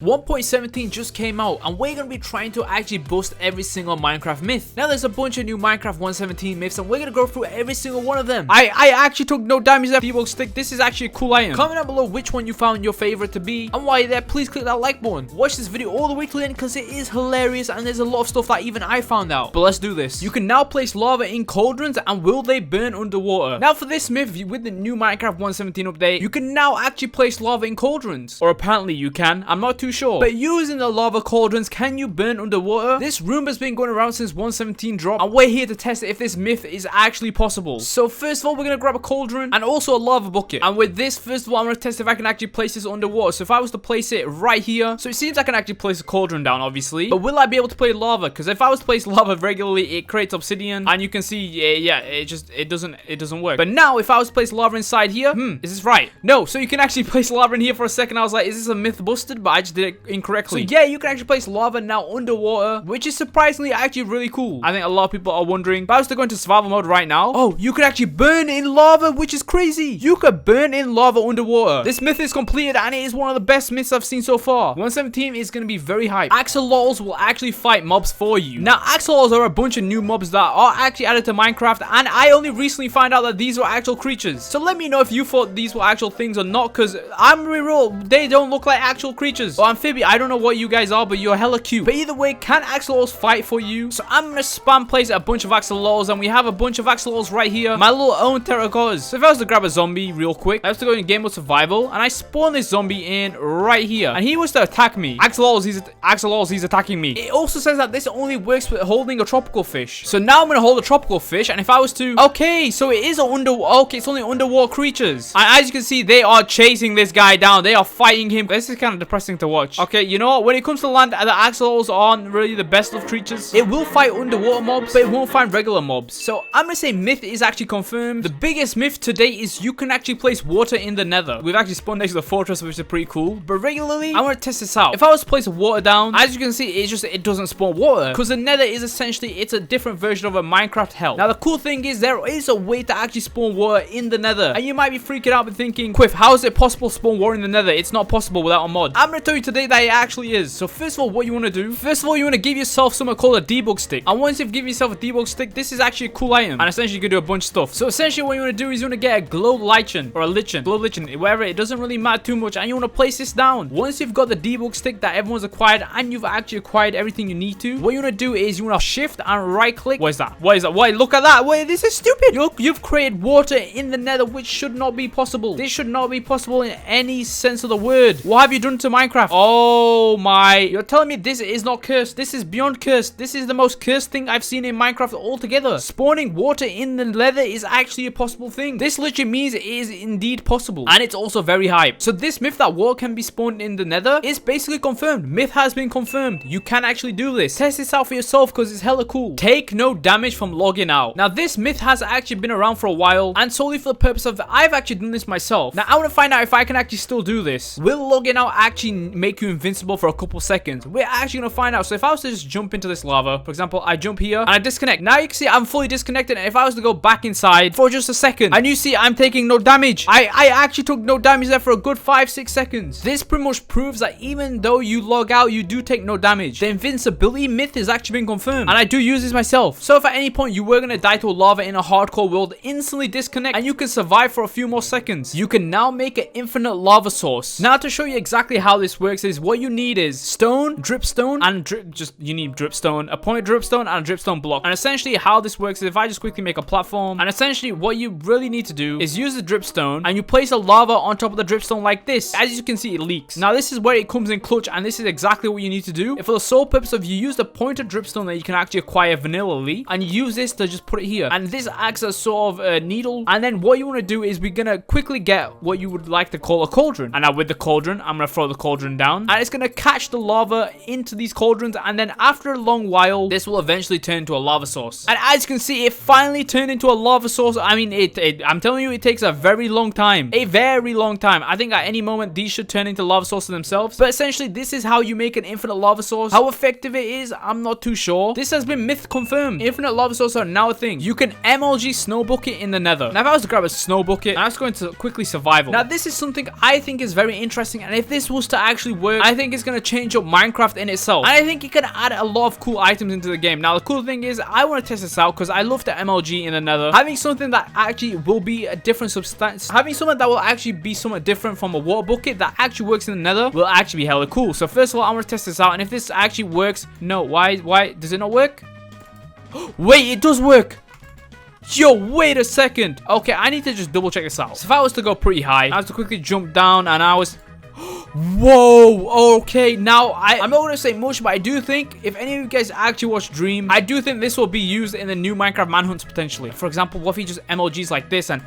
1.17 just came out and we're going to be trying to actually bust every single Minecraft myth. Now there's a bunch of new Minecraft 1.17 myths and we're going to go through every single one of them. I actually took no damage at debug stick. This is actually a cool item. Comment down below which one you found your favorite to be, and while you're there, please click that like button. Watch this video all the way to the end because it is hilarious and there's a lot of stuff that even I found out. But let's do this. You can now place lava in cauldrons, and will they burn underwater? Now for this myth, with the new Minecraft 1.17 update, you can now actually place lava in cauldrons. Or apparently you can. I'm not too sure. But using the lava cauldrons, can you burn underwater? This rumor has been going around since 1.17 dropped, and we're here to test if this myth is actually possible. So first of all, we're going to grab a cauldron and also a lava bucket. And with this, first of all, I'm going to test if I can actually place this underwater. So if I was to place it right here, so it seems I can actually place a cauldron down, obviously. But will I be able to place lava? Because if I was to place lava regularly, it creates obsidian. And you can see, yeah, it doesn't work. But now, if I was to place lava inside here, is this right? No, so you can actually place lava in here. For a second, I was like, is this a myth busted? But I just did it incorrectly. So yeah, you can actually place lava now underwater, which is surprisingly actually really cool. I think a lot of people are wondering, if I was to go into survival mode right now, oh, you can actually burn in lava, which is crazy. You could burn in lava underwater. This myth is completed and it is one of the best myths I've seen so far. 1.17 is going to be very hype. Axolotls will actually fight mobs for you. Now, axolotls are a bunch of new mobs that are actually added to Minecraft, and I only recently found out that these were actual creatures. So let me know if you thought these were actual things or not, because I'm real, they don't look like actual creatures. Or amphibia, I don't know what you guys are, but you're hella cute. But either way, can axolotls fight for you? So I'm gonna spam place a bunch of axolotls, and we have a bunch of axolotls right here, my little own terracottas. So if I was to grab a zombie real quick, I have to go in game mode survival, and I spawn this zombie in right here, and he was to attack me. Axolotls, he's attacking me. It also says that this only works with holding a tropical fish. So now I'm gonna hold a tropical fish, and if I was to, okay, so it is okay, it's only underwater creatures, and as you can see, they are chasing this guy down. They are fighting him. This is kind of depressing to watch. Okay, you know what? When it comes to land, the axolotls aren't really the best of creatures. It will fight underwater mobs, but it won't fight regular mobs. So I'm gonna say myth is actually confirmed. The biggest myth today is you can actually place water in the nether. We've actually spawned next to the fortress, which is pretty cool. But regularly, I want to test this out. If I was to place water down, as you can see, it doesn't spawn water, because the nether is essentially, it's a different version of a Minecraft hell. Now the cool thing is there is a way to actually spawn water in the nether, and you might be freaking out and thinking, Quiff, how is it possible to spawn water in the nether? It's not possible without a mod. I'm gonna tell you today that it actually is. So first of all, what you want to do, you want to give yourself something called a debug stick. And once you've given yourself a debug stick, this is actually a cool item, and essentially you can do a bunch of stuff. So essentially what you want to do is you want to get a glow lichen, or a lichen, glow lichen, wherever, it doesn't really matter too much, and you want to place this down. Once you've got the debug stick that everyone's acquired, and you've actually acquired everything you need to, what you want to do is you want to shift and right click. What is that? Wait, look at that. Wait, this is stupid. You've created water in the nether, which should not be possible. This should not be possible in any sense of the word. What have you done to Minecraft? Oh my, you're telling me this is not cursed? This is beyond cursed. This is the most cursed thing I've seen in Minecraft altogether. Spawning water in the nether is actually a possible thing. This literally means it is indeed possible, and it's also very hype. So this myth that water can be spawned in the nether is basically confirmed. Myth has been confirmed. You can actually do this. Test this out for yourself because it's hella cool. Take no damage from logging out. Now this myth has actually been around for a while, and solely for the purpose of I've actually done this myself. Now I want to find out if I can actually still do this. Will logging out actually make you invincible for a couple seconds? We're actually gonna find out. So if I was to just jump into this lava, for example, I jump here and I disconnect. Now you can see I'm fully disconnected, and if I was to go back inside for just a second, and you see I'm taking no damage. I actually took no damage there for a good 5-6 seconds. This pretty much proves that even though you log out, you do take no damage. The invincibility myth has actually been confirmed, and I do use this myself. So if at any point you were gonna die to lava in a hardcore world, instantly disconnect and you can survive for a few more seconds. You can now make an infinite lava source. Now to show you exactly how this works is what you need is stone, dripstone, and you need dripstone, a point dripstone, and a dripstone block. And essentially how this works is if I just quickly make a platform, and essentially what you really need to do is use the dripstone, and you place a lava on top of the dripstone like this. As you can see, it leaks. Now this is where it comes in clutch, and this is exactly what you need to do. For the sole purpose of you use the pointed dripstone that you can actually acquire vanillally, and you use this to just put it here, and this acts as sort of a needle. And then what you want to do is we're gonna quickly get what you would like to call a cauldron. And now with the cauldron, I'm gonna throw the cauldron down, and it's gonna catch the lava into these cauldrons, and then after a long while this will eventually turn into a lava source. And as you can see, it finally turned into a lava source. I mean, I'm telling you, it takes a very long time. A very long time. I think at any moment these should turn into lava sources themselves. But essentially this is how you make an infinite lava source. How effective it is, I'm not too sure. This has been myth confirmed. Infinite lava sources are now a thing. You can MLG Snow Bucket in the nether. Now if I was to grab a snow bucket, I was going to quickly survival. Now this is something I think is very interesting, and if this was to actually actually work. I think it's gonna change up Minecraft in itself, and I think it can add a lot of cool items into the game. Now the cool thing is I want to test this out because I love the MLG in the Nether. Having something that actually will be a different substance, having something that will actually be somewhat different from a water bucket that actually works in the Nether will actually be hella cool. So first of all, I want to test this out, and if this actually works, no, why does it not work? Wait, it does work. Yo, wait a second. Okay, I need to just double check this out. So if I was to go pretty high, I was to quickly jump down, and I was... Whoa, okay, now I'm not going to say much, but I do think if any of you guys actually watch Dream, I do think this will be used in the new Minecraft manhunts potentially. For example, what if he just MLGs like this and...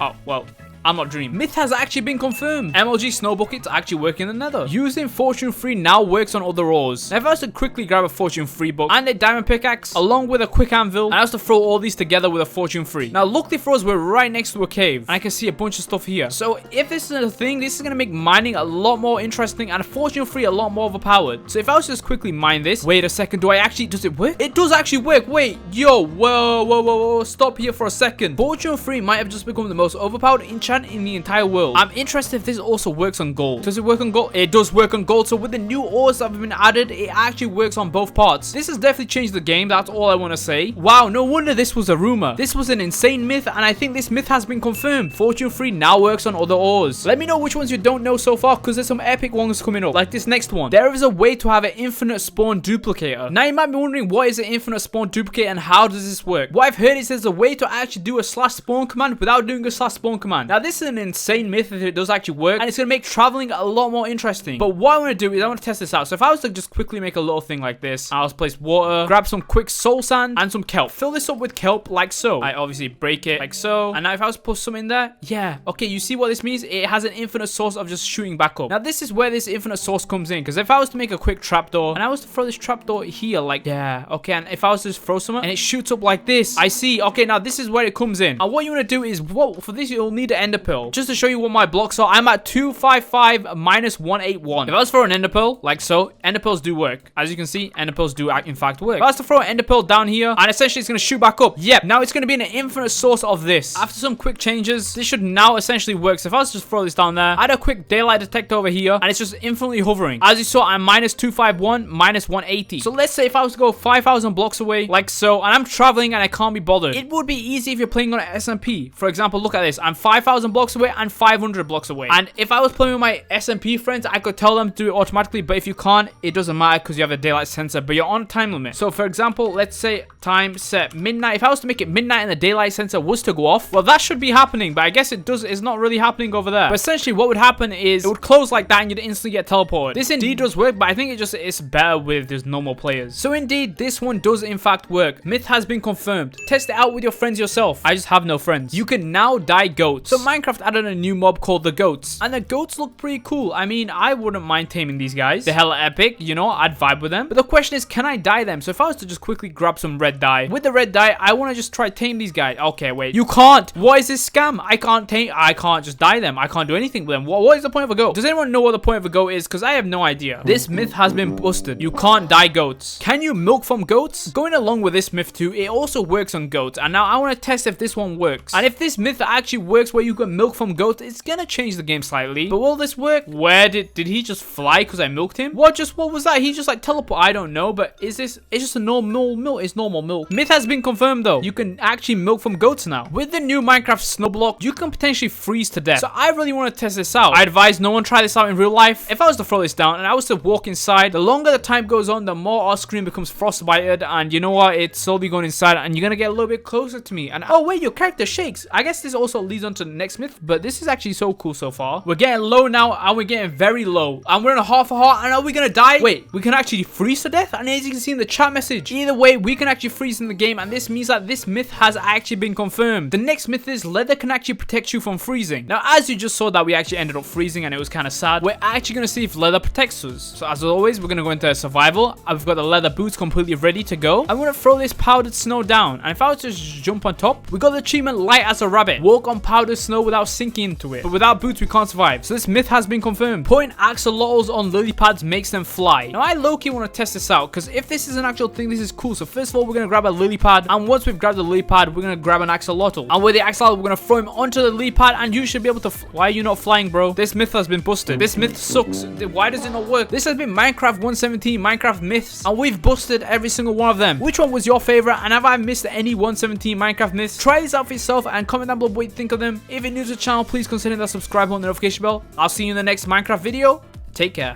Oh, well... I'm not dreaming. Myth has actually been confirmed. MLG Snow Bucket's actually working in the Nether. Using Fortune 3 now works on other ores. Now if I was to quickly grab a Fortune 3 book and a diamond pickaxe along with a quick anvil, and I was to throw all these together with a Fortune 3. Now luckily for us, we're right next to a cave and I can see a bunch of stuff here. So if this is a thing, this is going to make mining a lot more interesting and a Fortune 3 a lot more overpowered. So if I was to just quickly mine this, wait a second, does it work? It does actually work. Wait, yo, whoa, stop here for a second. Fortune 3 might have just become the most overpowered enchant in the entire world. I'm interested if this also works on gold. Does it work on gold? It does work on gold. So with the new ores that have been added, it actually works on both parts. This has definitely changed the game. That's all I want to say. Wow, no wonder this was a rumor. This was an insane myth, and I think this myth has been confirmed. Fortune 3 now works on other ores. Let me know which ones you don't know so far, because there's some epic ones coming up, like this next one. There is a way to have an infinite spawn duplicator. Now you might be wondering, what is an infinite spawn duplicator and how does this work? What I've heard is there's a way to actually do a /spawn command without doing a /spawn command. Now this is an insane myth if it does actually work, and it's going to make traveling a lot more interesting. But what I want to do is I want to test this out. So if I was to just quickly make a little thing like this, I'll just place water, grab some quick soul sand and some kelp, fill this up with kelp like so. I obviously break it like so, and now if I was to put some in there, yeah, okay, you see what this means? It has an infinite source of just shooting back up. Now this is where this infinite source comes in, because if I was to make a quick trapdoor and I was to throw this trapdoor here, like, yeah, okay, and if I was to just throw some and it shoots up like this, I see. Okay, now this is where it comes in, and what you want to do is, for this you'll need an ender pearl. Just to show you what my blocks are, I'm at 255 minus 181. If I was to throw an ender pearl like so, ender pearls do work. As you can see, ender pearls do in fact work. If I was to throw an ender pearl down here, and essentially it's going to shoot back up. Yep, now it's going to be an infinite source of this. After some quick changes, this should now essentially work. So if I was to just throw this down there, I had a quick daylight detector over here, and it's just infinitely hovering. As you saw, I'm minus 251 minus 180. So let's say if I was to go 5,000 blocks away like so, and I'm traveling and I can't be bothered. It would be easy if you're playing on an SMP. For example, look at this. I'm 5,000 blocks away and 500 blocks away. And if I was playing with my SMP friends, I could tell them to do it automatically. But if you can't, it doesn't matter because you have a daylight sensor, but you're on a time limit. So for example, let's say time set midnight. If I was to make it midnight and the daylight sensor was to go off, well, that should be happening, but I guess it's not really happening over there. But essentially what would happen is it would close like that and you'd instantly get teleported. This indeed does work, but I think it's better with just normal players. So indeed, this one does in fact work. Myth has been confirmed. Test it out with your friends yourself. I just have no friends. You can now dye goats. So Minecraft added a new mob called the goats, and the goats look pretty cool. I mean, I wouldn't mind taming these guys. They're hella epic, you know, I'd vibe with them. But the question is, can I dye them? So if I was to just quickly grab some red dye, with the red dye, I want to just try tame these guys. Okay, wait, you can't. What is this scam? I can't just dye them. I can't do anything with them. What is the point of a goat? Does anyone know what the point of a goat is? Because I have no idea. This myth has been busted. You can't dye goats. Can you milk from goats? Going along with this myth too, it also works on goats. And now I want to test if this one works. And if this myth actually works where you can milk from goats, it's gonna change the game slightly. But will this work? Where did he just fly because I milked him? What was that? He just like teleport? I don't know, but it's just a normal milk. It's normal milk. Myth has been confirmed though. You can actually milk from goats now. With the new Minecraft snow block, you can potentially freeze to death. So I really want to test this out. I advise no one try this out in real life. If I was to throw this down and I was to walk inside, the longer the time goes on, the more our screen becomes frostbited, and you know what? It's slowly going inside and you're gonna get a little bit closer to me. And oh wait, your character shakes. I guess this also leads on to the next myth, but this is actually so cool so far. We're getting low now, and we're getting very low, and we're in a half a heart. And are we gonna die? Wait, we can actually freeze to death. And as you can see in the chat message, either way, we can actually freeze in the game, and this means that this myth has actually been confirmed. The next myth is leather can actually protect you from freezing. Now, as you just saw that we actually ended up freezing, and it was kind of sad, we're actually gonna see if leather protects us. So as always, we're gonna go into survival. I've got the leather boots completely ready to go. I'm gonna throw this powdered snow down, and if I was to just jump on top, we got the achievement light as a rabbit. Walk on powdered snow snow without sinking into it. But without boots, we can't survive. So this myth has been confirmed. Putting axolotls on lily pads makes them fly. Now, I low-key want to test this out because if this is an actual thing, this is cool. So first of all, we're going to grab a lily pad. And once we've grabbed the lily pad, we're going to grab an axolotl. And with the axolotl, we're going to throw him onto the lily pad and you should be able to... Why are you not flying, bro? This myth has been busted. This myth sucks. Why does it not work? This has been Minecraft 117 Minecraft myths. And we've busted every single one of them. Which one was your favorite? And have I missed any 117 Minecraft myths? Try this out for yourself and comment down below what you think of them. If you're new to the channel, please consider that subscribe button and notification bell. I'll see you in the next Minecraft video. Take care.